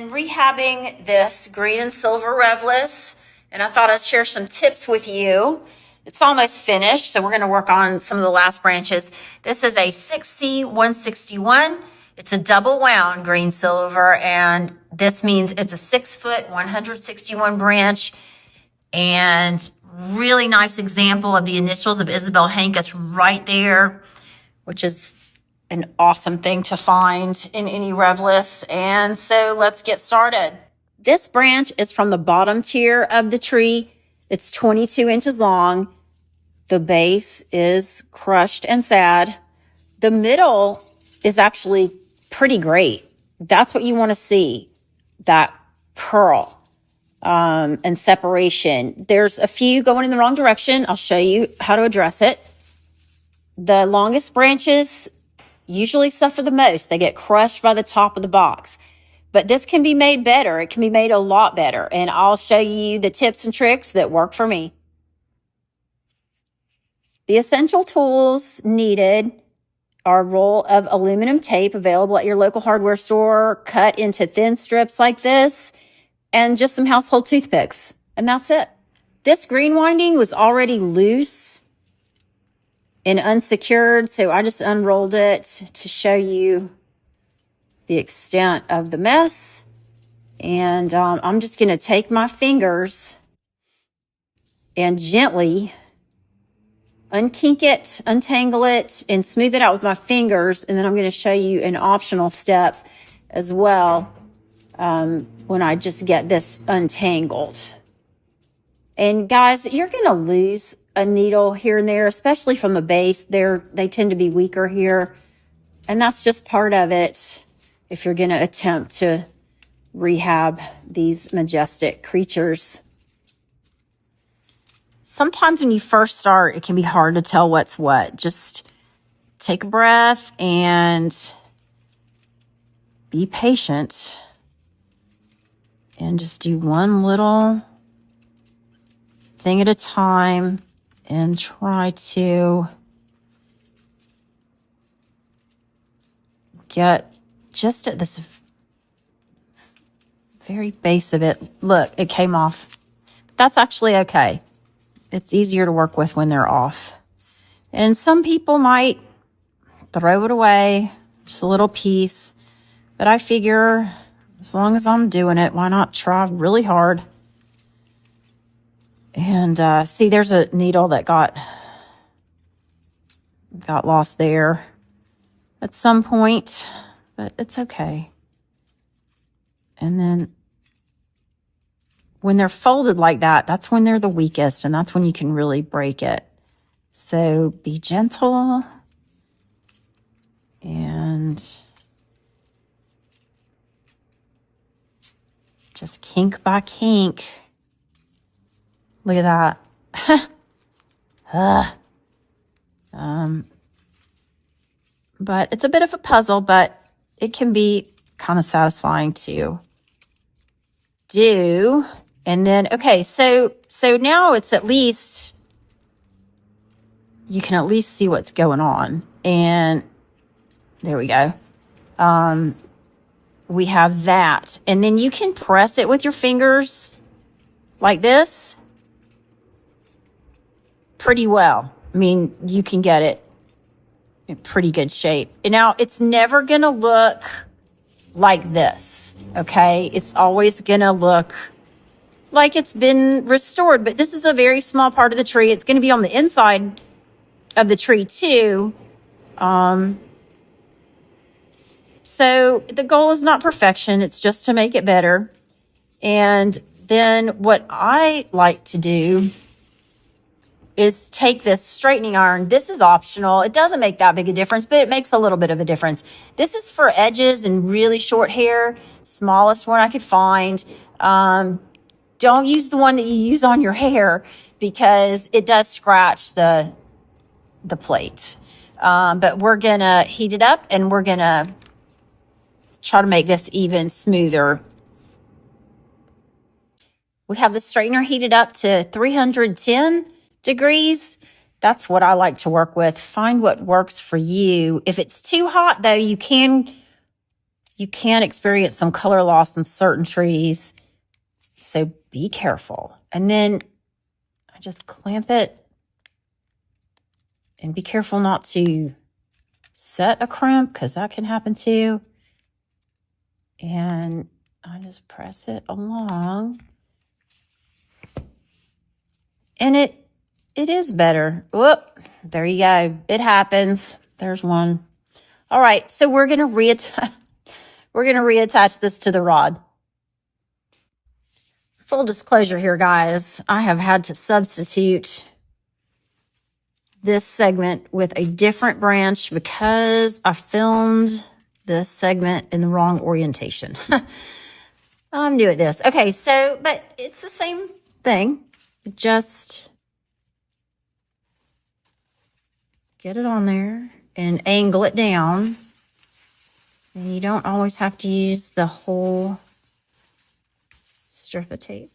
been rehabbing this green and silver Revlis, and I thought I'd share some tips with you. It's almost finished, so we're going to work on some of the last branches. This is a 6C161. It's a double wound green silver, and this means it's a 6 foot, 161 branch, and really nice example of the initials of Isabel Hankus right there, which is an awesome thing to find in any Revlis. And so let's get started. This branch is from the bottom tier of the tree. It's 22 inches long. The base is crushed and sad. The middle is actually pretty great. That's what you want to see, that curl and separation. There's a few going in the wrong direction. I'll show you how to address it. The longest branches usually suffer the most. They get crushed by the top of the box. But this can be made better. It can be made a lot better. And I'll show you the tips and tricks that work for me. The essential tools needed are a roll of aluminum tape available at your local hardware store, cut into thin strips like this, and just some household toothpicks. And that's it. This green winding was already loose and unsecured, so I just unrolled it to show you the extent of the mess. And I'm just going to take my fingers and gently unkink it, untangle it, and smooth it out with my fingers. And then I'm going to show you an optional step as well when I just get this untangled. And guys, you're going to lose a needle here and there, especially from the base. They tend to be weaker here. And that's just part of it if you're going to attempt to rehab these majestic creatures. Sometimes when you first start, it can be hard to tell what's what. Just take a breath and be patient and just do one little thing at a time and try to get just at this very base of it. Look, it came off. That's actually okay. It's easier to work with when they're off. And some people might throw it away, just a little piece. But I figure as long as I'm doing it, why not try really hard? And see, there's a needle that got lost there at some point, but it's okay. And then when they're folded like that, that's when they're the weakest, and that's when you can really break it. So be gentle and just kink by kink. Look at that. But it's a bit of a puzzle, but it can be kind of satisfying to do. And then, okay, so now it's at least, you can at least see what's going on. And there we go. We have that. And then you can press it with your fingers like this pretty well. I mean, you can get it in pretty good shape. And now it's never going to look like this, okay? It's always going to look like it's been restored, but this is a very small part of the tree. It's going to be on the inside of the tree too. So the goal is not perfection. It's just to make it better. And then what I like to do is take this straightening iron. This is optional. It doesn't make that big a difference, but it makes a little bit of a difference. This is for edges and really short hair, smallest one I could find. Don't use the one that you use on your hair because it does scratch the plate. But we're going to heat it up and we're going to try to make this even smoother. We have the straightener heated up to 310 degrees. That's what I like to work with. Find what works for you. If it's too hot, though, you can you can experience some color loss in certain trees. So be careful. And then I just clamp it and be careful not to set a crimp because that can happen too. And I just press it along. And it is better. Whoop, there you go. It happens. There's one. All right, so we're going to reattach this to the rod. Full disclosure here, guys. I have had to substitute this segment with a different branch because I filmed this segment in the wrong orientation. I'm new at this. Okay, so, but it's the same thing. Just get it on there and angle it down. And you don't always have to use the whole strip of tape.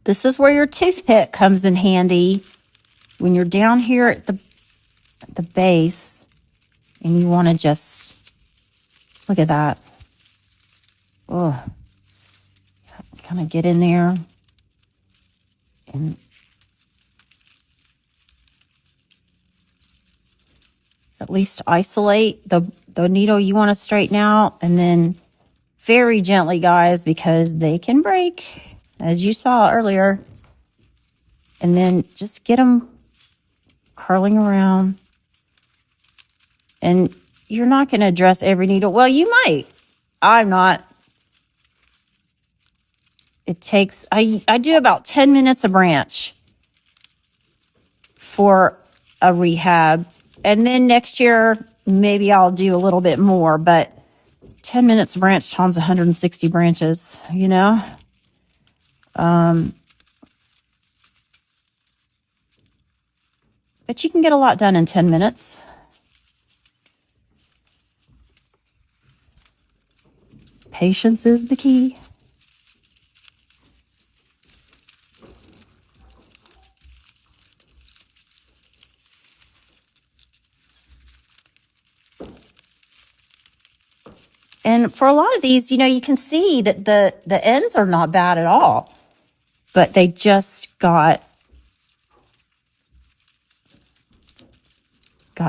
This is where your toothpick comes in handy when you're down here at the base and you want to just look at that. Oh, kind of get in there and at least isolate the needle you want to straighten out, and then very gently, guys, because they can break, as you saw earlier, and then just get them curling around. And you're not going to address every needle. Well, you might. I'm not. It takes, I do about 10 minutes a branch for a rehab. And then next year, maybe I'll do a little bit more. But 10 minutes a branch times 160 branches, you know. But you can get a lot done in 10 minutes. Patience is the key. And for a lot of these, you know, you can see that the ends are not bad at all, but they just got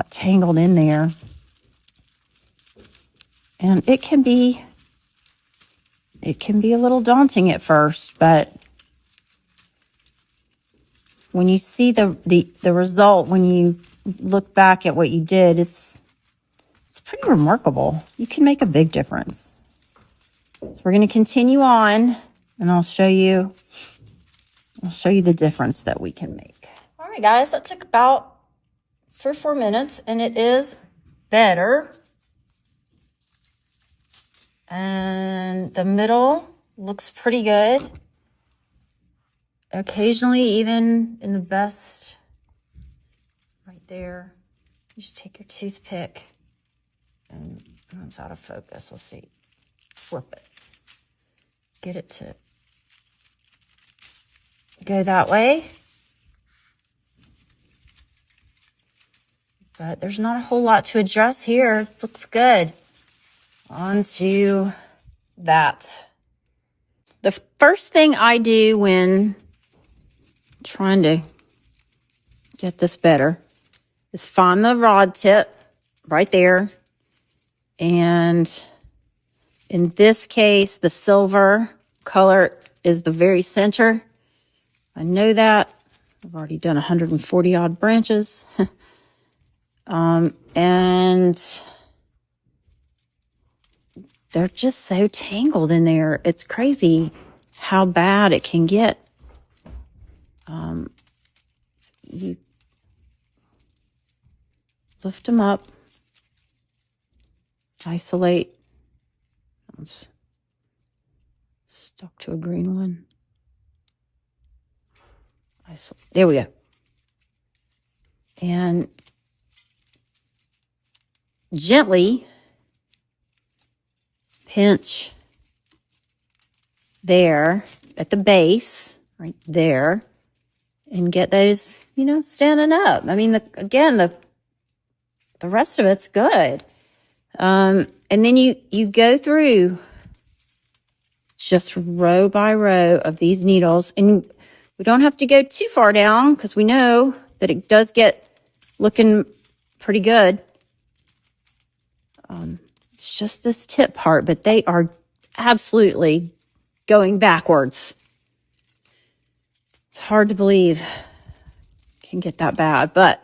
tangled in there. And it can be a little daunting at first, but when you see the result, when you look back at what you did, it's pretty remarkable. You can make a big difference. So we're going to continue on, and I'll show you the difference that we can make. All right, guys, that took about 3 or 4 minutes, and it is better. And the middle looks pretty good. Occasionally, even in the best, right there, you just take your toothpick, and it's out of focus. Let's see. Flip it. Get it to go that way. But there's not a whole lot to address here. It looks good. On to that. The first thing I do when trying to get this better is find the rod tip right there. And in this case, the silver color is the very center. I know that. I've already done 140 odd branches. And they're just so tangled in there. It's crazy how bad it can get. You lift them up, isolate. It's stuck to a green one. There we go. And gently pinch there at the base, right there, and get those, you know, standing up. I mean, again, the rest of it's good. And then you go through just row by row of these needles. And we don't have to go too far down because we know that it does get looking pretty good. It's just this tip part, but they are absolutely going backwards. It's hard to believe it can get that bad, but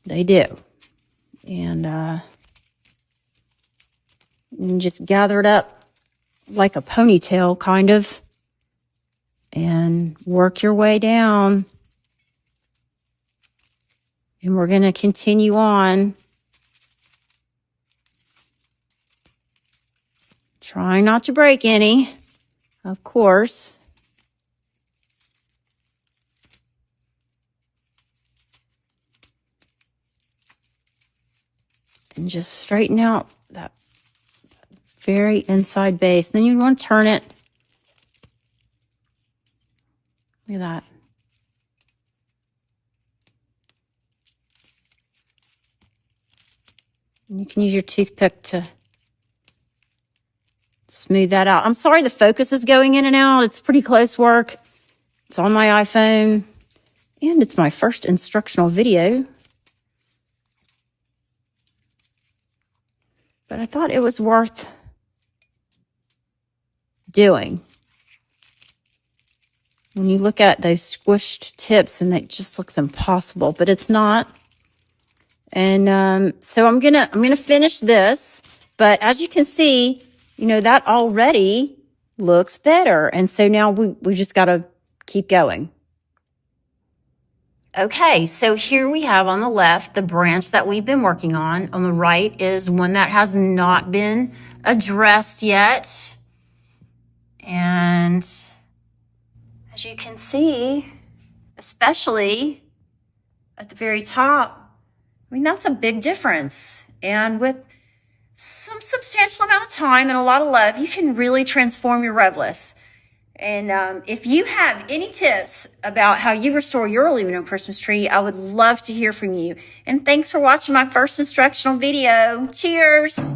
they do. And just gather it up like a ponytail, kind of, and work your way down. And we're going to continue on. Trying not to break any, of course. And just straighten out that very inside base. Then you want to turn it. Look at that. And you can use your toothpick to smooth that out. I'm sorry the focus is going in and out. It's pretty close work. It's on my iPhone. And it's my first instructional video. But I thought it was worth doing. When you look at those squished tips, and it just looks impossible, but it's not. And so I'm gonna finish this. But as you can see, that already looks better. And so now we just got to keep going. Okay, so here we have on the left the branch that we've been working on. On the right is one that has not been addressed yet. And as you can see, especially at the very top, that's a big difference. And with some substantial amount of time and a lot of love, you can really transform your Revlis. And if you have any tips about how you restore your aluminum Christmas tree, I would love to hear from you. And thanks for watching my first instructional video. Cheers!